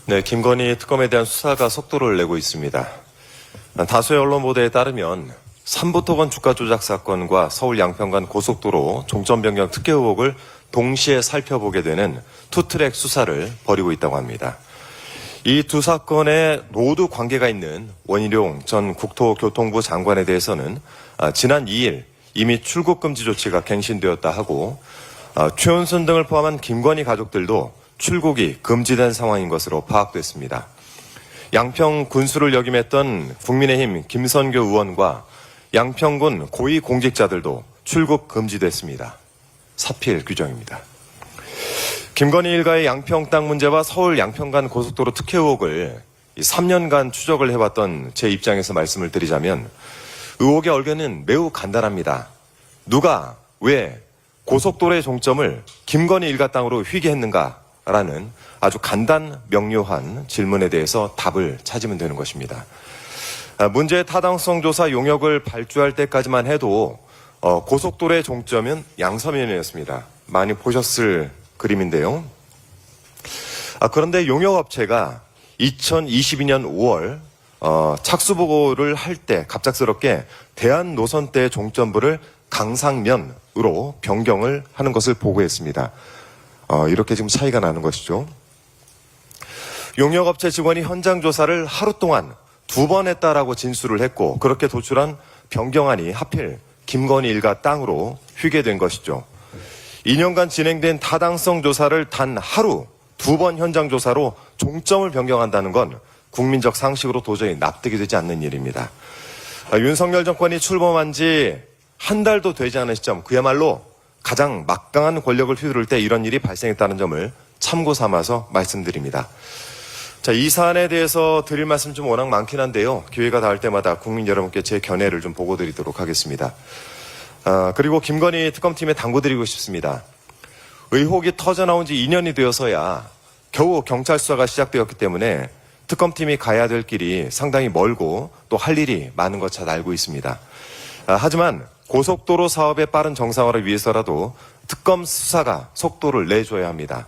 네, 김건희 특검에 대한 수사가 속도를 내고 있습니다. 다수의 언론 보도에 따르면 삼부토건 주가 조작 사건과 서울 양평간 고속도로 종점 변경 특혜 의혹을 동시에 살펴보게 되는 투트랙 수사를 벌이고 있다고 합니다. 이 두 사건에 모두 관계가 있는 원희룡 전 국토교통부 장관에 대해서는 지난 2일 이미 출국 금지 조치가 갱신되었다 하고 최은순 등을 포함한 김건희 가족들도 출국이 금지된 상황인 것으로 파악됐습니다. 양평 군수를 역임했던 국민의힘 김선교 의원과 양평군 고위 공직자들도 출국 금지됐습니다. 사필 규정입니다. 김건희 일가의 양평 땅 문제와 서울 양평간 고속도로 특혜 의혹을 3년간 추적을 해왔던 제 입장에서 말씀을 드리자면 의혹의 얼개는 매우 간단합니다. 누가 왜 고속도로의 종점을 김건희 일가 땅으로 휘게했는가라는 아주 간단 명료한 질문에 대해서 답을 찾으면 되는 것입니다. 문제의 타당성 조사 용역을 발주할 때까지만 해도 고속도로의 종점은 양서면이었습니다. 많이 보셨을 그림인데요. 그런데 용역업체가 2022년 5월 착수보고를 할 때 갑작스럽게 대한노선대의 종점부를 강상면으로 변경을 하는 것을 보고했습니다. 이렇게 지금 차이가 나는 것이죠. 용역업체 직원이 현장 조사를 하루 동안 2번 했다라고 진술을 했고 그렇게 도출한 변경안이 하필 김건희 일가 땅으로 휘게된 것이죠. 2년간 진행된 타당성 조사를 단 하루 2번 현장 조사로 종점을 변경한다는 건 국민적 상식으로 도저히 납득이 되지 않는 일입니다. 윤석열 정권이 출범한 지 한 달도 되지 않은 시점, 그야말로 가장 막강한 권력을 휘두를 때 이런 일이 발생했다는 점을 참고 삼아서 말씀드립니다. 자, 이 사안에 대해서 드릴 말씀 좀 워낙 많긴 한데요. 기회가 닿을 때마다 국민 여러분께 제 견해를 좀 보고 드리도록 하겠습니다. 그리고 김건희 특검팀에 당부드리고 싶습니다. 의혹이 터져나온 지 2년이 되어서야 겨우 경찰 수사가 시작되었기 때문에 특검팀이 가야 될 길이 상당히 멀고 또 할 일이 많은 것 잘 알고 있습니다. 하지만 고속도로 사업의 빠른 정상화를 위해서라도 특검 수사가 속도를 내줘야 합니다.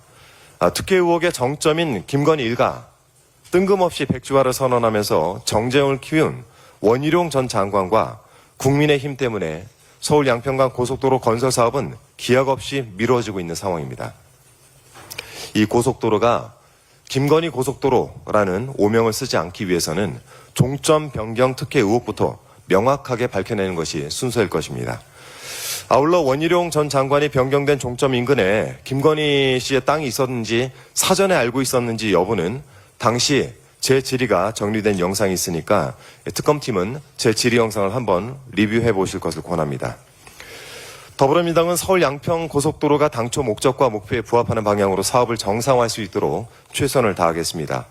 특혜 의혹의 정점인 김건희 일가, 뜬금없이 백지화를 선언하면서 정재용을 키운 원희룡 전 장관과 국민의힘 때문에 서울 양평간 고속도로 건설 사업은 기약 없이 미뤄지고 있는 상황입니다. 이 고속도로가 김건희 고속도로라는 오명을 쓰지 않기 위해서는 종점 변경 특혜 의혹부터 명확하게 밝혀내는 것이 순서일 것입니다. 아울러 원희룡 전 장관이 변경된 종점 인근에 김건희 씨의 땅이 있었는지 사전에 알고 있었는지 여부는 당시 제 질의가 정리된 영상이 있으니까 특검팀은 제 질의 영상을 한번 리뷰해 보실 것을 권합니다. 더불어민주당은 서울 양평 고속도로가 당초 목적과 목표에 부합하는 방향으로 사업을 정상화할 수 있도록 최선을 다하겠습니다.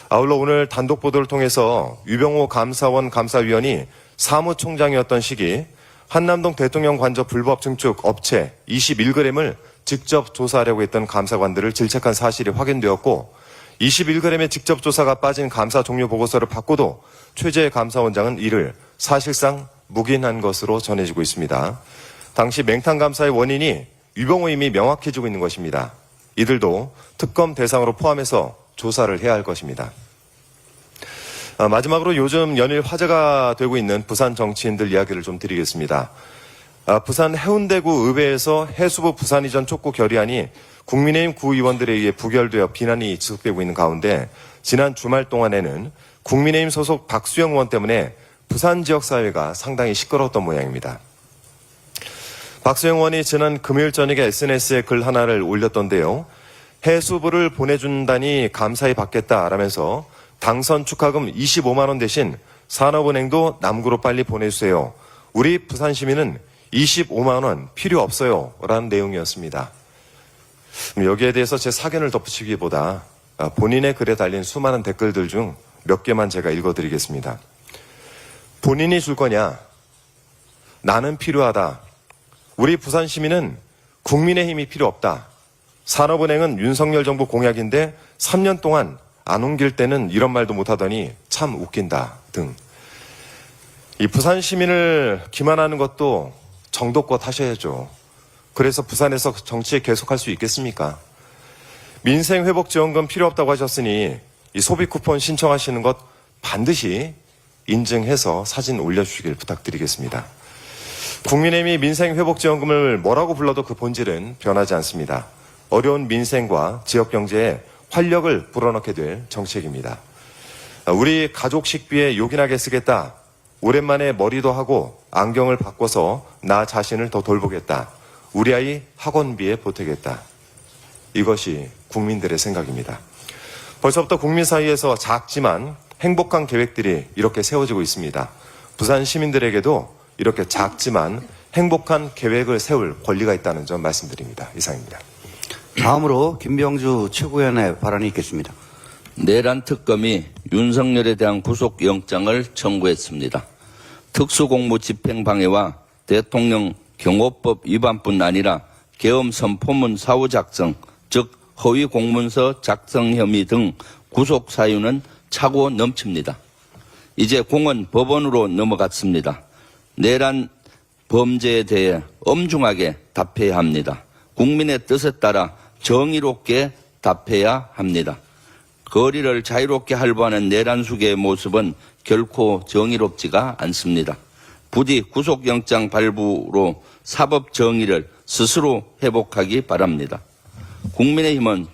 아울러 오늘 단독 보도를 통해서 유병호 감사원 감사위원이 사무총장이었던 시기 한남동 대통령 관저 불법 증축 업체 21g을 직접 조사하려고 했던 감사관들을 질책한 사실이 확인되었고 21g의 직접 조사가 빠진 감사 종료 보고서를 받고도 최재 감사원장은 이를 사실상 묵인한 것으로 전해지고 있습니다. 당시 맹탕 감사의 원인이 유병호 임이 명확해지고 있는 것입니다. 이들도 특검 대상으로 포함해서 조사를 해야 할 것입니다. 마지막으로 요즘 연일 화제가 되고 있는 부산 정치인들 이야기를 좀 드리겠습니다. 부산 해운대구 의회에서 해수부 부산 이전 촉구 결의안이 국민의힘 구의원들에 의해 부결되어 비난이 지속되고 있는 가운데 지난 주말 동안에는 국민의힘 소속 박수영 의원 때문에 부산 지역 사회가 상당히 시끄러웠던 모양입니다. 박수영 의원이 지난 금요일 저녁에 SNS에 글 하나를 올렸던데요. 해수부를 보내준다니 감사히 받겠다라면서 당선 축하금 25만 원 대신 산업은행도 남구로 빨리 보내주세요. 우리 부산 시민은 25만 원 필요 없어요. 라는 내용이었습니다. 여기에 대해서 제 사견을 덧붙이기보다 본인의 글에 달린 수많은 댓글들 중 몇 개만 제가 읽어드리겠습니다. 본인이 줄 거냐? 나는 필요하다. 우리 부산 시민은 국민의힘이 필요 없다. 산업은행은 윤석열 정부 공약인데 3년 동안 안 옮길 때는 이런 말도 못하더니 참 웃긴다 등. 이 부산 시민을 기만하는 것도 정도껏 하셔야죠. 그래서 부산에서 정치에 계속할 수 있겠습니까? 민생회복지원금 필요 없다고 하셨으니 이 소비 쿠폰 신청하시는 것 반드시 인증해서 사진 올려주시길 부탁드리겠습니다. 국민의힘이 민생회복지원금을 뭐라고 불러도 그 본질은 변하지 않습니다. 어려운 민생과 지역경제에 활력을 불어넣게 될 정책입니다. 우리 가족 식비에 요긴하게 쓰겠다. 오랜만에 머리도 하고 안경을 바꿔서 나 자신을 더 돌보겠다. 우리 아이 학원비에 보태겠다. 이것이 국민들의 생각입니다. 벌써부터 국민 사이에서 작지만 행복한 계획들이 이렇게 세워지고 있습니다. 부산 시민들에게도 이렇게 작지만 행복한 계획을 세울 권리가 있다는 점 말씀드립니다. 이상입니다. 다음으로 김병주 최고위원의 발언이 있겠습니다. 내란 특검이 윤석열에 대한 구속영장을 청구했습니다. 특수공무 집행방해와 대통령 경호법 위반뿐 아니라 계엄 선포문 사후 작성, 즉 허위 공문서 작성 혐의 등 구속 사유는 차고 넘칩니다. 이제 공은 법원으로 넘어갔습니다. 내란 범죄에 대해 엄중하게 답해야 합니다. 국민의 뜻에 따라 정의롭게 답해야 합니다. 거리를 자유롭게 할부하는 내란 수계의 모습은 결코 정의롭지가 않습니다. 부디 구속영장 발부로 사법 정의를 스스로 회복하기 바랍니다. 국민의힘은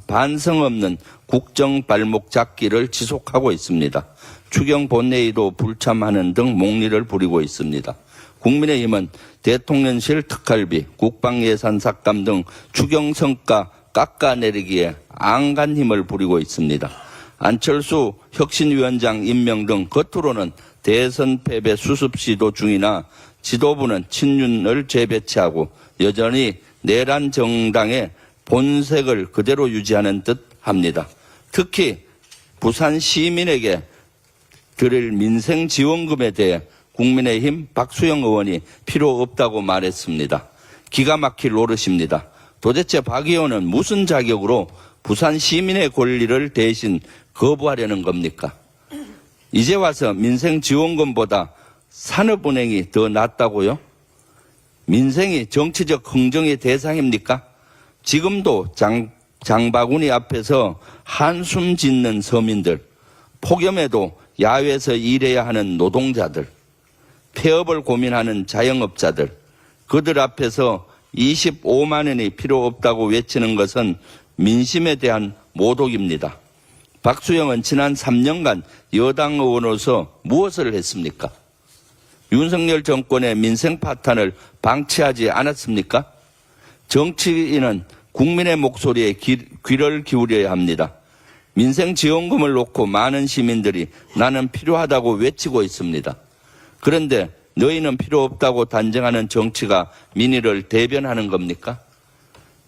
반성 없는 국정 발목 잡기를 지속하고 있습니다. 추경 본회의도 불참하는 등 목리를 부리고 있습니다. 국민의힘은 대통령실 특활비, 국방예산 삭감 등 추경 성과 깎아내리기에 안간 힘을 부리고 있습니다. 안철수 혁신위원장 임명 등 겉으로는 대선 패배 수습 시도 중이나 지도부는 친윤을 재배치하고 여전히 내란 정당의 본색을 그대로 유지하는 듯 합니다. 특히 부산 시민에게 드릴 민생지원금에 대해 국민의힘 박수영 의원이 필요 없다고 말했습니다. 기가 막힐 노릇입니다. 도대체 박 의원은 무슨 자격으로 부산 시민의 권리를 대신 거부하려는 겁니까? 이제 와서 민생지원금보다 산업은행이 더 낫다고요? 민생이 정치적 흥정의 대상입니까? 지금도 장바구니 앞에서 한숨 짓는 서민들, 폭염에도 야외에서 일해야 하는 노동자들, 폐업을 고민하는 자영업자들, 그들 앞에서 25만 원이 필요 없다고 외치는 것은 민심에 대한 모독입니다. 박수영은 지난 3년간 여당 의원으로서 무엇을 했습니까? 윤석열 정권의 민생 파탄을 방치하지 않았습니까? 정치인은 국민의 목소리에 귀를 기울여야 합니다. 민생지원금을 놓고 많은 시민들이 나는 필요하다고 외치고 있습니다. 그런데 너희는 필요 없다고 단정하는 정치가 민의를 대변하는 겁니까?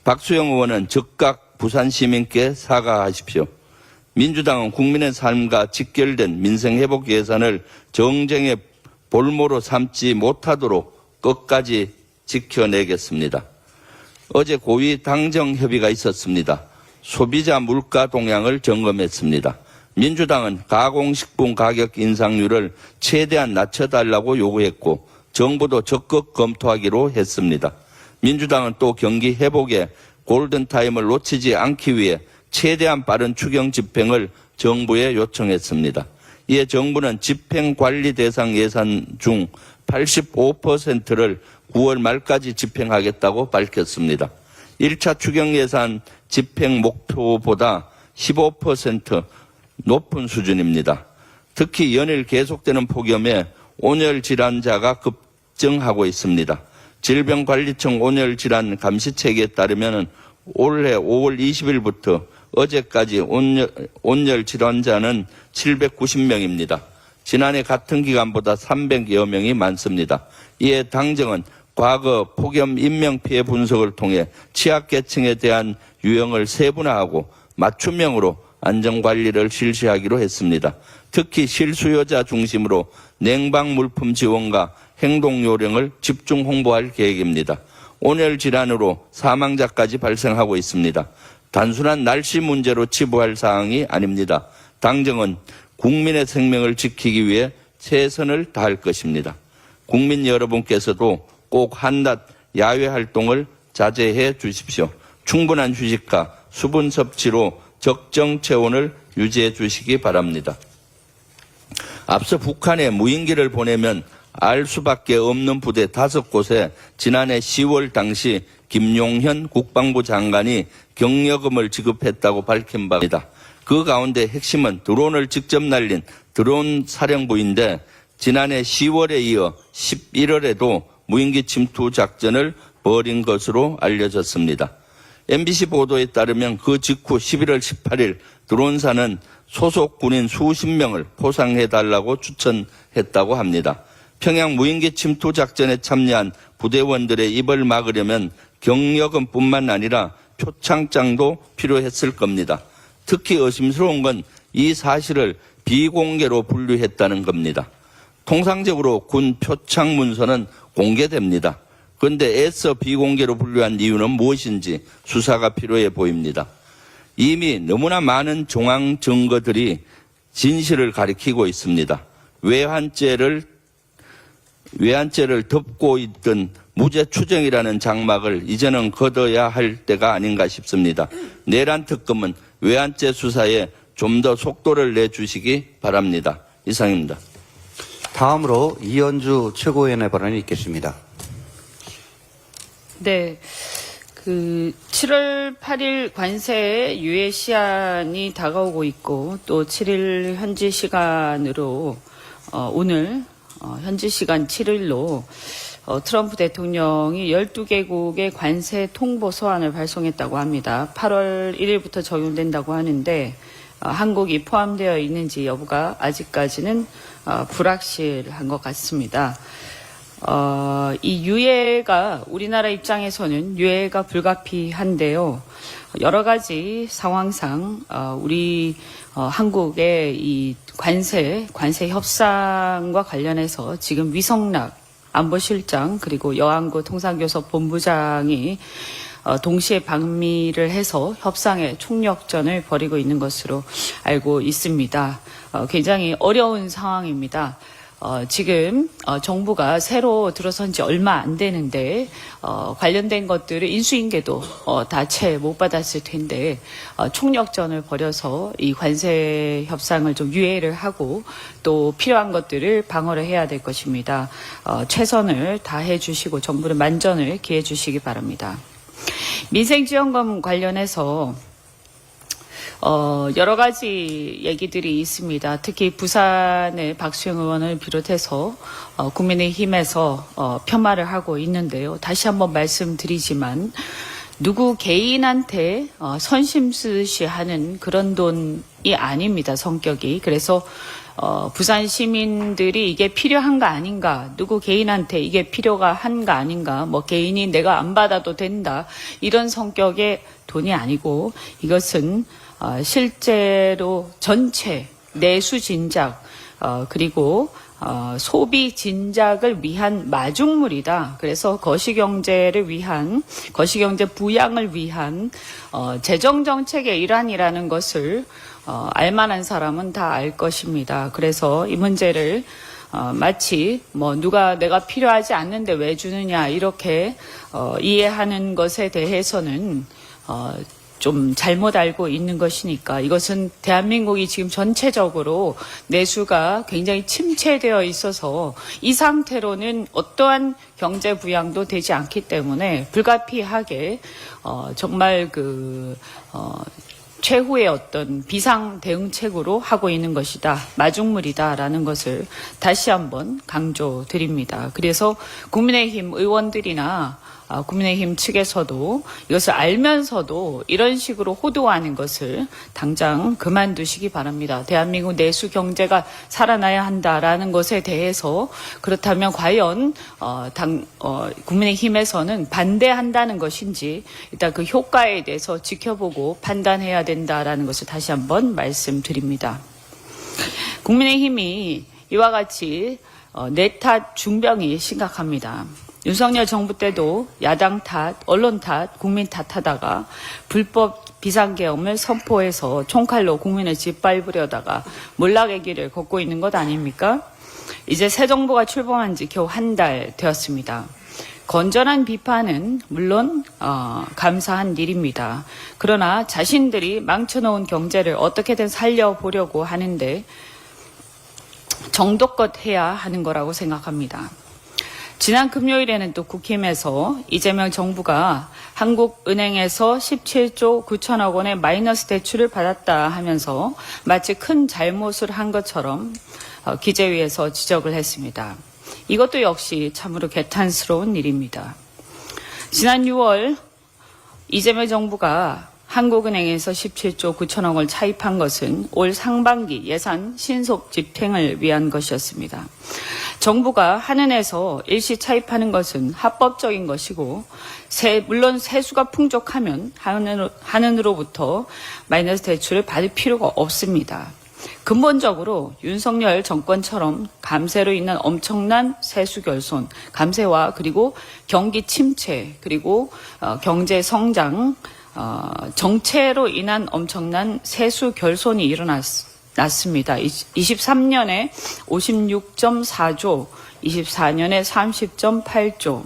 박수영 의원은 즉각 부산 시민께 사과하십시오. 민주당은 국민의 삶과 직결된 민생회복 예산을 정쟁의 볼모로 삼지 못하도록 끝까지 지켜내겠습니다. 어제 고위 당정 협의가 있었습니다. 소비자 물가 동향을 점검했습니다. 민주당은 가공식품 가격 인상률을 최대한 낮춰달라고 요구했고 정부도 적극 검토하기로 했습니다. 민주당은 또 경기 회복에 골든타임을 놓치지 않기 위해 최대한 빠른 추경 집행을 정부에 요청했습니다. 이에 정부는 집행관리 대상 예산 중 85%를 9월 말까지 집행하겠다고 밝혔습니다. 1차 추경 예산 집행 목표보다 15% 높은 수준입니다. 특히 연일 계속되는 폭염에 온열 질환자가 급증하고 있습니다. 질병관리청 온열 질환 감시체계에 따르면 올해 5월 20일부터 어제까지 온열 질환자는 790명입니다. 지난해 같은 기간보다 300여 명이 많습니다. 이에 당정은 과거 폭염 인명피해 분석을 통해 취약계층에 대한 유형을 세분화하고 맞춤형으로 안전관리를 실시하기로 했습니다. 특히 실수요자 중심으로 냉방물품 지원과 행동요령을 집중 홍보할 계획입니다. 온열 질환으로 사망자까지 발생하고 있습니다. 단순한 날씨 문제로 치부할 사항이 아닙니다. 당정은 국민의 생명을 지키기 위해 최선을 다할 것입니다. 국민 여러분께서도 꼭 한낮 야외 활동을 자제해 주십시오. 충분한 휴식과 수분 섭취로 적정 체온을 유지해 주시기 바랍니다. 앞서 북한에 무인기를 보내면 알 수밖에 없는 부대 5곳에 지난해 10월 당시 김용현 국방부 장관이 경력금을 지급했다고 밝힌 바입니다. 그 가운데 핵심은 드론을 직접 날린 드론 사령부인데 지난해 10월에 이어 11월에도 무인기 침투 작전을 벌인 것으로 알려졌습니다. MBC 보도에 따르면 그 직후 11월 18일 드론사는 소속 군인 수십 명을 포상해달라고 추천했다고 합니다. 평양 무인기 침투 작전에 참여한 부대원들의 입을 막으려면 경력금뿐만 아니라 표창장도 필요했을 겁니다. 특히 의심스러운 건 이 사실을 비공개로 분류했다는 겁니다. 통상적으로 군 표창 문서는 공개됩니다. 그런데 애써 비공개로 분류한 이유는 무엇인지 수사가 필요해 보입니다. 이미 너무나 많은 정황 증거들이 진실을 가리키고 있습니다. 외환죄를 덮고 있던 무죄 추정이라는 장막을 이제는 걷어야 할 때가 아닌가 싶습니다. 내란 특검은 외환죄 수사에 좀 더 속도를 내주시기 바랍니다. 이상입니다. 다음으로 이현주 최고위원의 발언이 있겠습니다. 네. 7월 8일 관세 유예 시한이 다가오고 있고 또 7일 현지 시간으로 오늘 현지 시간 7일로 트럼프 대통령이 12개국의 관세 통보 소환을 발송했다고 합니다. 8월 1일부터 적용된다고 하는데 한국이 포함되어 있는지 여부가 아직까지는 불확실한 것 같습니다. 이 유예가 우리나라 입장에서는 유예가 불가피한데요. 여러 가지 상황상 우리 한국의 이 관세 협상과 관련해서 지금 위성락 안보실장 그리고 여안구 통상교섭 본부장이 동시에 방미를 해서 협상의 총력전을 벌이고 있는 것으로 알고 있습니다. 굉장히 어려운 상황입니다. 지금 정부가 새로 들어선 지 얼마 안 되는데 관련된 것들을 인수인계도 다 채 못 받았을 텐데 총력전을 벌여서 이 관세 협상을 좀 유예를 하고 또 필요한 것들을 방어를 해야 될 것입니다. 최선을 다해 주시고 정부는 만전을 기해 주시기 바랍니다. 민생지원금 관련해서 여러 가지 얘기들이 있습니다. 특히 부산의 박수영 의원을 비롯해서 국민의힘에서 폄하를 하고 있는데요. 다시 한번 말씀드리지만 누구 개인한테 선심 쓰듯이 하는 그런 돈이 아닙니다. 성격이. 그래서 부산 시민들이 이게 필요한가 아닌가, 누구 개인한테 이게 필요가 한가 아닌가, 뭐 개인이 내가 안 받아도 된다, 이런 성격의 돈이 아니고 이것은 실제로 전체 내수 진작 그리고 소비 진작을 위한 마중물이다. 그래서 거시경제를 위한 거시경제 부양을 위한 재정 정책의 일환이라는 것을 알만한 사람은 다 알 것입니다. 그래서 이 문제를 마치 뭐 누가 내가 필요하지 않는데 왜 주느냐 이렇게 이해하는 것에 대해서는 좀 잘못 알고 있는 것이니까 이것은 대한민국이 지금 전체적으로 내수가 굉장히 침체되어 있어서 이 상태로는 어떠한 경제 부양도 되지 않기 때문에 불가피하게 정말 최후의 어떤 비상 대응책으로 하고 있는 것이다. 마중물이다라는 것을 다시 한번 강조드립니다. 그래서 국민의힘 의원들이나 국민의힘 측에서도 이것을 알면서도 이런 식으로 호도하는 것을 당장 그만두시기 바랍니다. 대한민국 내수 경제가 살아나야 한다라는 것에 대해서 그렇다면 과연 국민의힘에서는 반대한다는 것인지 일단 그 효과에 대해서 지켜보고 판단해야 된다라는 것을 다시 한번 말씀드립니다. 국민의힘이 이와 같이 내 탓 중병이 심각합니다. 윤석열 정부 때도 야당 탓, 언론 탓, 국민 탓하다가 불법 비상계엄을 선포해서 총칼로 국민을 짓밟으려다가 몰락의 길을 걷고 있는 것 아닙니까? 이제 새 정부가 출범한 지 겨우 한 달 되었습니다. 건전한 비판은 물론 감사한 일입니다. 그러나 자신들이 망쳐놓은 경제를 어떻게든 살려보려고 하는데 정도껏 해야 하는 거라고 생각합니다. 지난 금요일에는 또 국힘에서 이재명 정부가 한국은행에서 17조 9천억 원의 마이너스 대출을 받았다 하면서 마치 큰 잘못을 한 것처럼 기재위에서 지적을 했습니다. 이것도 역시 참으로 개탄스러운 일입니다. 지난 6월 이재명 정부가 한국은행에서 17조 9천억 원을 차입한 것은 올 상반기 예산 신속 집행을 위한 것이었습니다. 정부가 한은에서 일시 차입하는 것은 합법적인 것이고 물론 세수가 풍족하면 한은으로부터 마이너스 대출을 받을 필요가 없습니다. 근본적으로 윤석열 정권처럼 감세로 인한 엄청난 세수 결손, 감세와 그리고 경기 침체, 그리고 경제 성장, 정체로 인한 엄청난 세수 결손이 일어났습니다. 23년에 56.4조, 24년에 30.8조.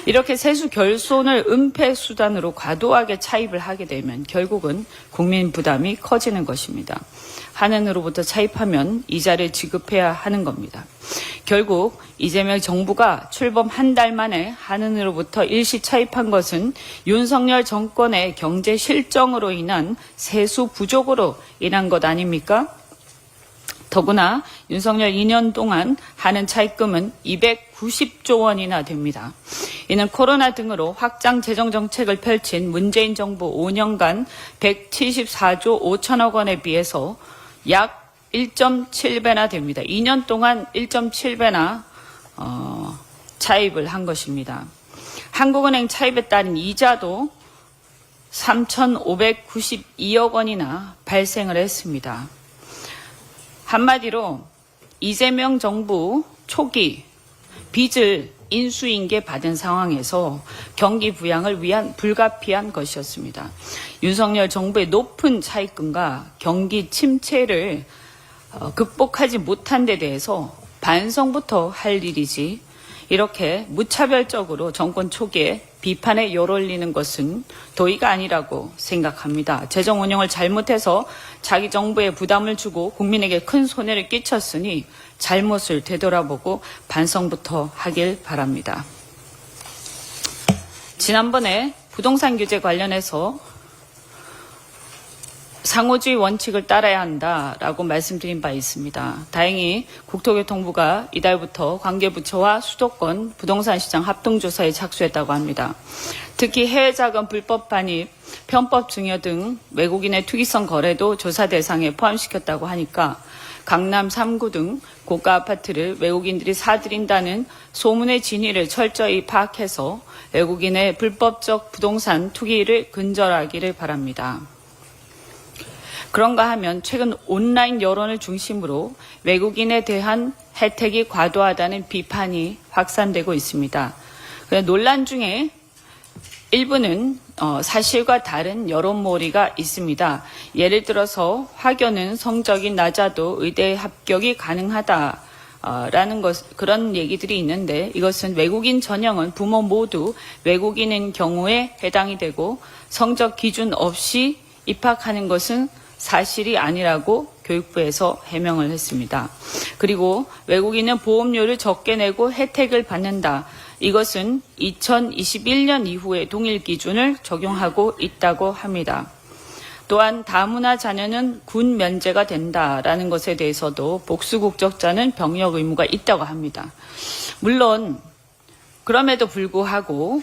이렇게 세수 결손을 은폐 수단으로 과도하게 차입을 하게 되면 결국은 국민 부담이 커지는 것입니다. 한은으로부터 차입하면 이자를 지급해야 하는 겁니다. 결국 이재명 정부가 출범 한 달 만에 한은으로부터 일시 차입한 것은 윤석열 정권의 경제 실정으로 인한 세수 부족으로 인한 것 아닙니까? 더구나 윤석열 2년 동안 한은 차입금은 290조 원이나 됩니다. 이는 코로나 등으로 확장 재정 정책을 펼친 문재인 정부 5년간 174조 5천억 원에 비해서 약 1.7배나 됩니다. 2년 동안 1.7배나 차입을 한 것입니다. 한국은행 차입에 따른 이자도 3,592억 원이나 발생을 했습니다. 한마디로 이재명 정부 초기 빚을 인수인계 받은 상황에서 경기 부양을 위한 불가피한 것이었습니다. 윤석열 정부의 높은 차입금과 경기 침체를 극복하지 못한 데 대해서 반성부터 할 일이지 이렇게 무차별적으로 정권 초기에 비판에 열올리는 것은 도의가 아니라고 생각합니다. 재정 운영을 잘못해서 자기 정부에 부담을 주고 국민에게 큰 손해를 끼쳤으니 잘못을 되돌아보고 반성부터 하길 바랍니다. 지난번에 부동산 규제 관련해서 상호주의 원칙을 따라야 한다라고 말씀드린 바 있습니다. 다행히 국토교통부가 이달부터 관계부처와 수도권 부동산 시장 합동조사에 착수했다고 합니다. 특히 해외자금 불법 반입, 편법 증여 등 외국인의 투기성 거래도 조사 대상에 포함시켰다고 하니까 강남 3구 등 고가 아파트를 외국인들이 사들인다는 소문의 진위를 철저히 파악해서 외국인의 불법적 부동산 투기를 근절하기를 바랍니다. 그런가 하면 최근 온라인 여론을 중심으로 외국인에 대한 혜택이 과도하다는 비판이 확산되고 있습니다. 논란 중에 일부는 사실과 다른 여론몰이가 있습니다. 예를 들어서 학교는 성적이 낮아도 의대 합격이 가능하다라는 그런 얘기들이 있는데 이것은 외국인 전형은 부모 모두 외국인인 경우에 해당이 되고 성적 기준 없이 입학하는 것은 사실이 아니라고 교육부에서 해명을 했습니다. 그리고 외국인은 보험료를 적게 내고 혜택을 받는다. 이것은 2021년 이후에 동일 기준을 적용하고 있다고 합니다. 또한 다문화 자녀는 군 면제가 된다라는 것에 대해서도 복수 국적자는 병역 의무가 있다고 합니다. 물론 그럼에도 불구하고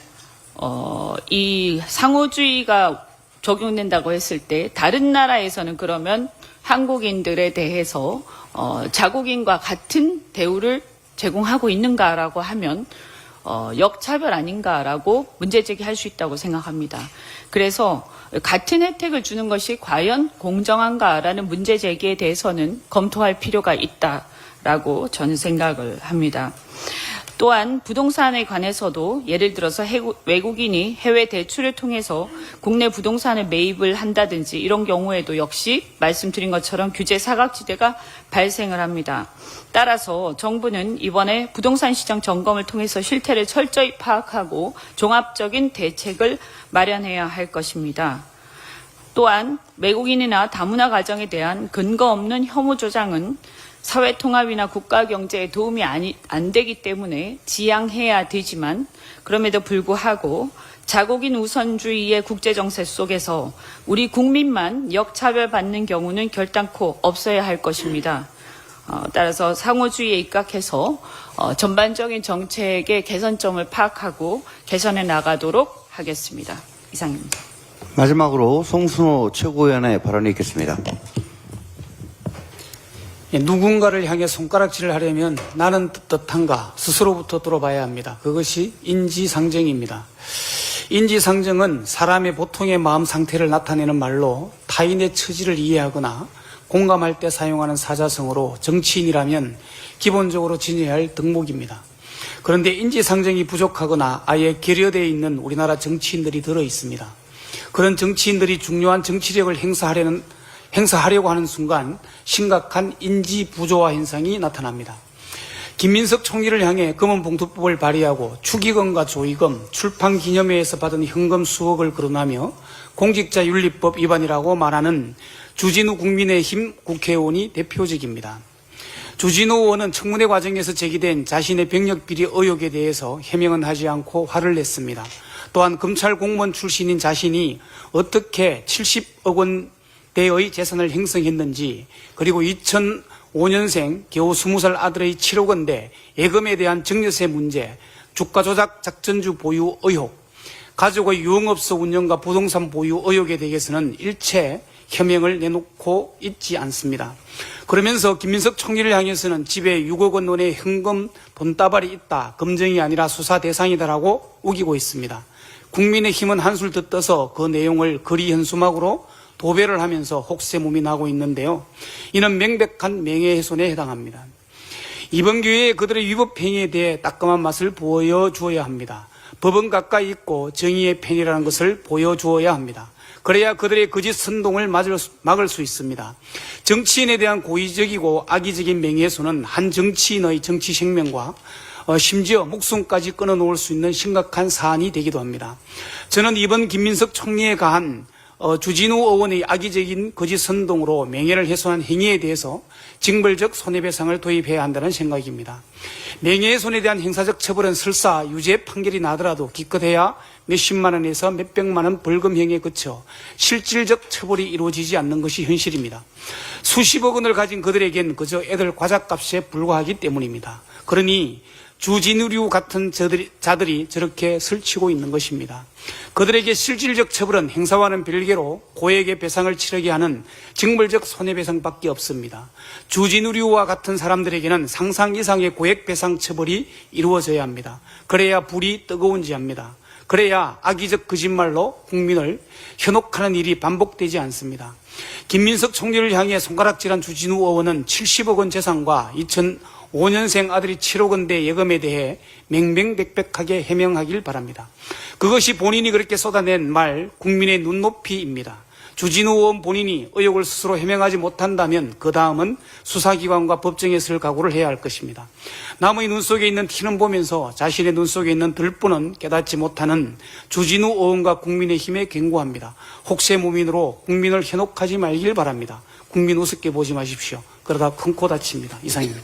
이 상호주의가 적용된다고 했을 때 다른 나라에서는 그러면 한국인들에 대해서 자국인과 같은 대우를 제공하고 있는가라고 하면 역차별 아닌가라고 문제제기할 수 있다고 생각합니다. 그래서 같은 혜택을 주는 것이 과연 공정한가라는 문제제기에 대해서는 검토할 필요가 있다라고 저는 생각을 합니다. 또한 부동산에 관해서도 예를 들어서 외국인이 해외 대출을 통해서 국내 부동산을 매입을 한다든지 이런 경우에도 역시 말씀드린 것처럼 규제 사각지대가 발생을 합니다. 따라서 정부는 이번에 부동산 시장 점검을 통해서 실태를 철저히 파악하고 종합적인 대책을 마련해야 할 것입니다. 또한 외국인이나 다문화 가정에 대한 근거 없는 혐오 조장은 사회 통합이나 국가 경제에 도움이 안 되기 때문에 지양해야 되지만 그럼에도 불구하고 자국인 우선주의의 국제 정세 속에서 우리 국민만 역차별받는 경우는 결단코 없어야 할 것입니다. 따라서 상호주의에 입각해서 전반적인 정책의 개선점을 파악하고 개선해 나가도록 하겠습니다. 이상입니다. 마지막으로 송순호 최고위원의 발언이 있겠습니다. 누군가를 향해 손가락질을 하려면 나는 떳떳한가 스스로부터 돌아봐야 합니다. 그것이 인지상정입니다. 인지상정은 사람의 보통의 마음 상태를 나타내는 말로 타인의 처지를 이해하거나 공감할 때 사용하는 사자성어로 정치인이라면 기본적으로 지녀야 할 덕목입니다. 그런데 인지상정이 부족하거나 아예 결여되어 있는 우리나라 정치인들이 들어 있습니다. 그런 정치인들이 중요한 정치력을 행사하려고 하는 순간 심각한 인지 부조화 현상이 나타납니다. 김민석 총리를 향해 검은봉투법을 발의하고 축의금과 조의금, 출판기념회에서 받은 현금 수억을 거론하며 공직자윤리법 위반이라고 말하는 주진우 국민의힘 국회의원이 대표적입니다. 주진우 의원은 청문회 과정에서 제기된 자신의 병력비리 의혹에 대해서 해명은 하지 않고 화를 냈습니다. 또한 검찰 공무원 출신인 자신이 어떻게 70억 원대의 재산을 형성했는지, 그리고 2005년생 겨우 20살 아들의 7억 원대 예금에 대한 증여세 문제, 주가 조작 작전주 보유 의혹, 가족의 유흥업소 운영과 부동산 보유 의혹에 대해서는 일체 해명을 내놓고 있지 않습니다. 그러면서 김민석 총리를 향해서는 집에 6억 원 원의 현금 돈다발이 있다, 검증이 아니라 수사 대상이다라고 우기고 있습니다. 국민의힘은 한술 더 떠서 그 내용을 거리 현수막으로 도배를 하면서 혹세무미 나고 있는데요. 이는 명백한 명예훼손에 해당합니다. 이번 기회에 그들의 위법 행위에 대해 따끔한 맛을 보여주어야 합니다. 법은 가까이 있고 정의의 펜이라는 것을 보여주어야 합니다. 그래야 그들의 거짓 선동을 막을 수 있습니다. 정치인에 대한 고의적이고 악의적인 명예훼손은 한 정치인의 정치 생명과 심지어 목숨까지 끊어놓을 수 있는 심각한 사안이 되기도 합니다. 저는 이번 김민석 총리에 가한 주진우 의원의 악의적인 거짓 선동으로 명예를 훼손한 행위에 대해서 징벌적 손해배상을 도입해야 한다는 생각입니다. 명예훼손에 대한 형사적 처벌은 설사 유죄 판결이 나더라도 기껏해야 몇십만 원에서 몇백만 원 벌금형에 그쳐 실질적 처벌이 이루어지지 않는 것이 현실입니다. 수십억 원을 가진 그들에겐 그저 애들 과자값에 불과하기 때문입니다. 그러니 주진우류 같은 자들이 저렇게 설치고 있는 것입니다. 그들에게 실질적 처벌은 행사와는 별개로 고액의 배상을 치르게 하는 징벌적 손해배상밖에 없습니다. 주진우류와 같은 사람들에게는 상상 이상의 고액 배상 처벌이 이루어져야 합니다. 그래야 불이 뜨거운지 합니다. 그래야 악의적 거짓말로 국민을 현혹하는 일이 반복되지 않습니다. 김민석 총리를 향해 손가락질한 주진우 의원은 70억 원 재산과 2005년생 아들이 7억 원대 예금에 대해 맹맹백백하게 해명하길 바랍니다. 그것이 본인이 그렇게 쏟아낸 말, 국민의 눈높이입니다. 주진우 의원 본인이 의혹을 스스로 해명하지 못한다면 그 다음은 수사기관과 법정에 설 각오를 해야 할 것입니다. 남의 눈 속에 있는 티는 보면서 자신의 눈 속에 있는 들뿐은 깨닫지 못하는 주진우 의원과 국민의힘에 경고합니다. 혹세무민으로 국민을 현혹하지 말길 바랍니다. 국민 우습게 보지 마십시오. 그러다 큰 코 다칩니다. 이상입니다.